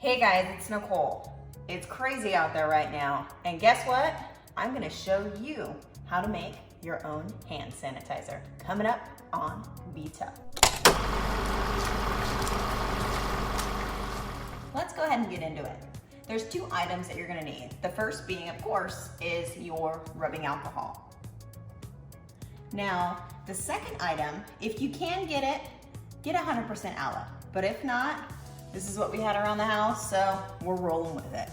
Hey guys, it's Nicole. It's crazy out there right now, and guess what? I'm gonna show you how to make your own hand sanitizer. Coming up on Be Tough. Let's go ahead and get into it. There's two items that you're gonna need. The first being, of course, is your rubbing alcohol. Now, the second item, if you can get it, get 100% aloe. But if not, this is what we had around the house, so we're rolling with it.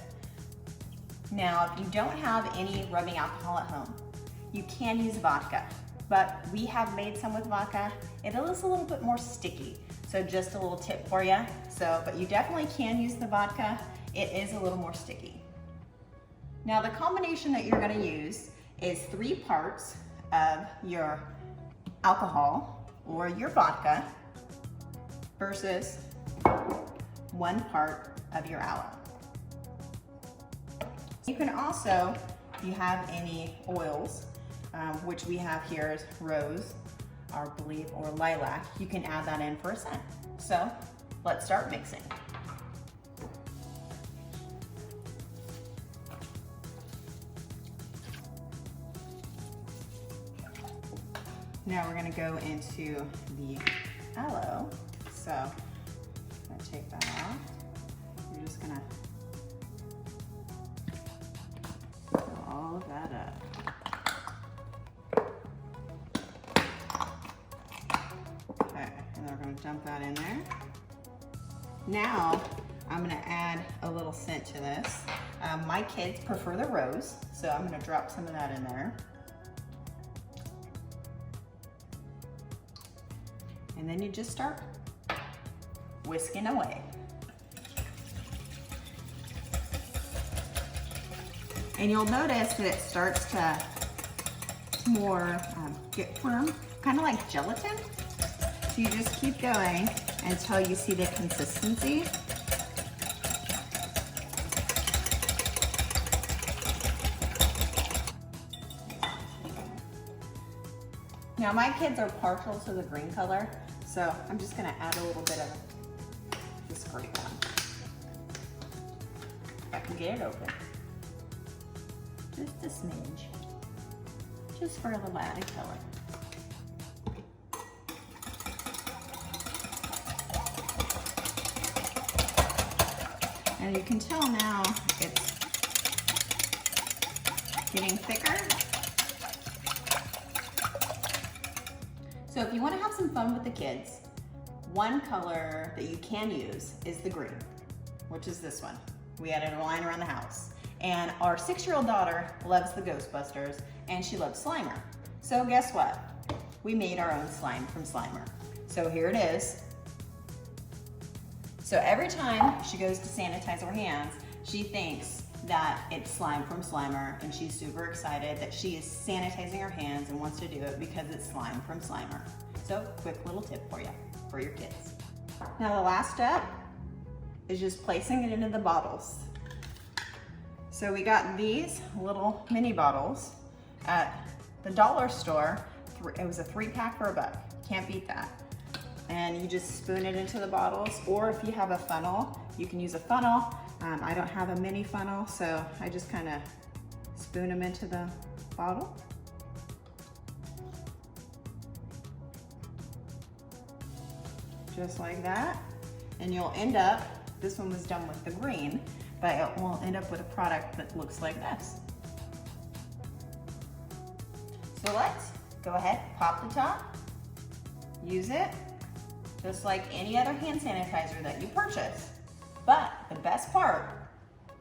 Now, if you don't have any rubbing alcohol at home, you can use vodka, but we have made some with vodka. It is a little bit more sticky, so just a little tip for you. But you definitely can use the vodka. It is a little more sticky. Now, the combination that you're gonna use is 3 parts of your alcohol or your vodka versus 1 part of your aloe. You can also, if you have any oils, which we have here is rose, or lilac, you can add that in for a scent. So let's start mixing. Now we're gonna go into the aloe. So I'm gonna take that off. You're just gonna fill all of that up. Okay, and then we're gonna dump that in there. Now I'm gonna add a little scent to this. My kids prefer the rose, so I'm gonna drop some of that in there. And then you just start whisking away. And you'll notice that it starts to get firm, kind of like gelatin. So you just keep going until you see the consistency. Now my kids are partial to the green color, so I'm just gonna add a little bit of this great one. If I can get it open. Just a smidge. Just for a little added color. And you can tell now it's getting thicker. So if you want to have some fun with the kids, one color that you can use is the green, which is this one. We added a line around the house. And our 6-year-old daughter loves the Ghostbusters and she loves Slimer. So guess what? We made our own slime from Slimer. So here it is. So every time she goes to sanitize her hands, she thinks that it's slime from Slimer, and she's super excited that she is sanitizing her hands and wants to do it because it's slime from Slimer. So quick little tip for you, for your kids. Now the last step is just placing it into the bottles. So we got these little mini bottles at the dollar store. It was a 3-pack for $1. Can't beat that. And you just spoon it into the bottles, or if you have a funnel, you can use a funnel. I don't have a mini funnel, so I just kind of spoon them into the bottle. Just like that. And you'll end up, this one was done with the green, but it will end up with a product that looks like this. So let's go ahead, pop the top, use it, just like any other hand sanitizer that you purchase. But the best part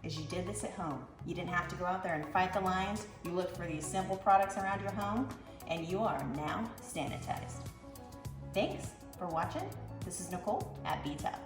is you did this at home. You didn't have to go out there and fight the lines. You looked for these simple products around your home, and you are now sanitized. Thanks for watching. This is Nicole at Be Tough.